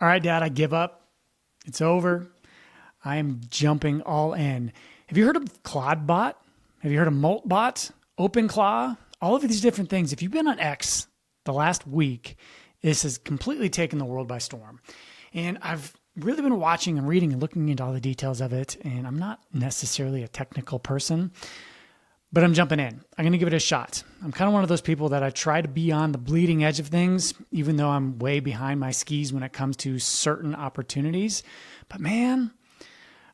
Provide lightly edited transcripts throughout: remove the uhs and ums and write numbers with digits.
All right, Dad, I give up. It's over. I am jumping all in. Have you heard of ClawdBot? Have you heard of MoltBot? OpenClaw? All of these different things. If you've been on X the last week, this has completely taken the world by storm. And I've really been watching and reading and looking into all the details of it. And I'm not necessarily a technical person, but I'm jumping in. I'm going to give it a shot. I'm kind of one of those people that I try to be on the bleeding edge of things, even though I'm way behind my skis when it comes to certain opportunities. But man,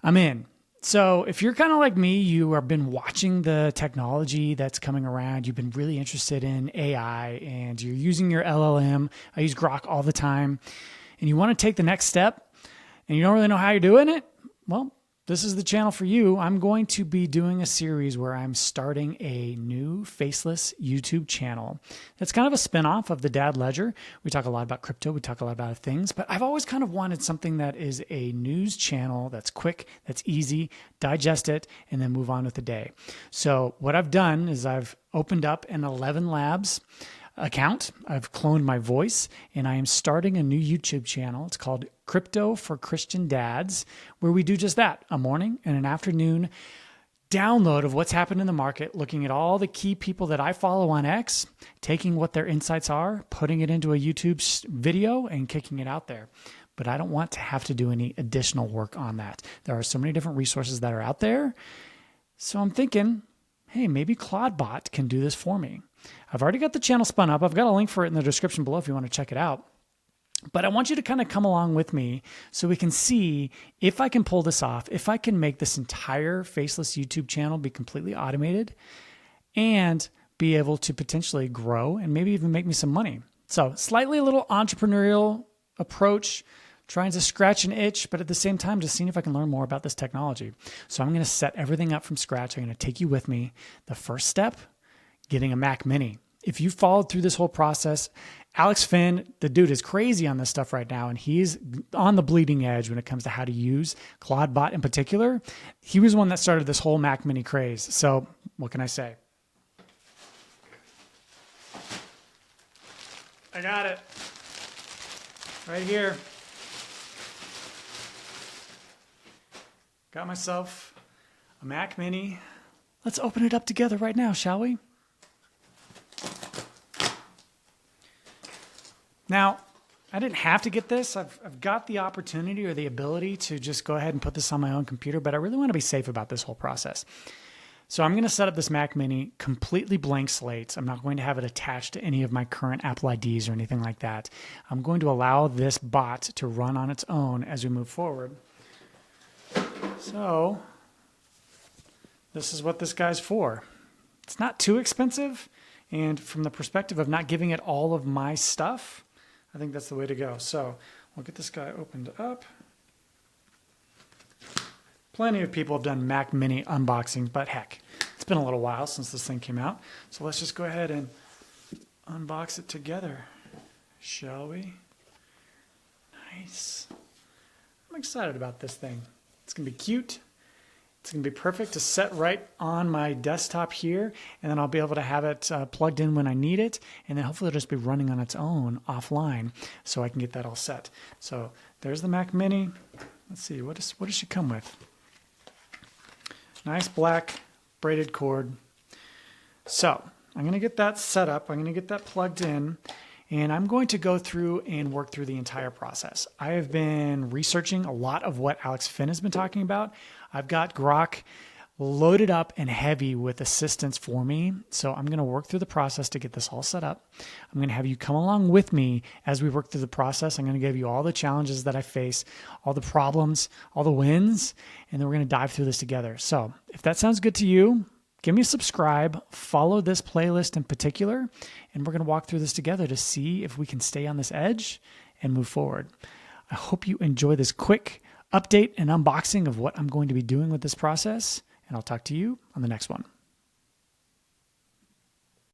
I'm in. So if you're kind of like me, you have been watching the technology that's coming around. You've been really interested in AI and you're using your LLM. I use Grok all the time. And you want to take the next step and you don't really know how you're doing it. Well, this is the channel for you. I'm going to be doing a series where I'm starting a new Faceless YouTube channel. That's kind of a spinoff of the Dad Ledger. We talk a lot about crypto. We talk a lot about things, but I've always kind of wanted something that is a news channel that's quick, that's easy, digest it, and then move on with the day. So what I've done is I've opened up an 11 Labs account. I've cloned my voice and I am starting a new YouTube channel. It's called Crypto for Christian Dads, where we do just that, a morning and an afternoon download of what's happened in the market, looking at all the key people that I follow on X, taking what their insights are, putting it into a YouTube video and kicking it out there. But I don't want to have to do any additional work on that. There are so many different resources that are out there. So I'm thinking, hey, maybe ClawdBot can do this for me. I've already got the channel spun up. I've got a link for it in the description below if you want to check it out. But I want you to kind of come along with me so we can see if I can pull this off, if I can make this entire Faceless YouTube channel be completely automated and be able to potentially grow and maybe even make me some money. So slightly a little entrepreneurial approach, trying to scratch an itch, but at the same time, just seeing if I can learn more about this technology. So I'm going to set everything up from scratch. I'm going to take you with me. The first step, getting a Mac Mini. If you followed through this whole process, Alex Finn, the dude is crazy on this stuff right now, and he's on the bleeding edge when it comes to how to use ClawdBot in particular. He was the one that started this whole Mac Mini craze. So what can I say? I got it right here. Got myself a Mac Mini. Let's open it up together right now, shall we? Now, I didn't have to get this. I've got the opportunity or the ability to just go ahead and put this on my own computer, but I really want to be safe about this whole process. So I'm going to set up this Mac Mini completely blank slate. I'm not going to have it attached to any of my current Apple IDs or anything like that. I'm going to allow this bot to run on its own as we move forward. So this is what this guy's for. It's not too expensive. And from the perspective of not giving it all of my stuff, I think that's the way to go. So we'll get this guy opened up. Plenty of people have done Mac Mini unboxing, but heck, it's been a little while since this thing came out. So let's just go ahead and unbox it together, shall we? Nice. I'm excited about this thing. It's going to be cute. It's going to be perfect to set right on my desktop here, and then I'll be able to have it plugged in when I need it, and then hopefully it'll just be running on its own offline so I can get that all set. So there's the Mac Mini. Let's see, what does she come with? Nice black braided cord. So I'm going to get that set up. I'm going to get that plugged in. And I'm going to go through and work through the entire process. I have been researching a lot of what Alex Finn has been talking about. I've got Grok loaded up and heavy with assistance for me. So I'm going to work through the process to get this all set up. I'm going to have you come along with me as we work through the process. I'm going to give you all the challenges that I face, all the problems, all the wins, and then we're going to dive through this together. So if that sounds good to you, give me a subscribe, follow this playlist in particular, and we're going to walk through this together to see if we can stay on this edge and move forward. I hope you enjoy this quick update and unboxing of what I'm going to be doing with this process, and I'll talk to you on the next one.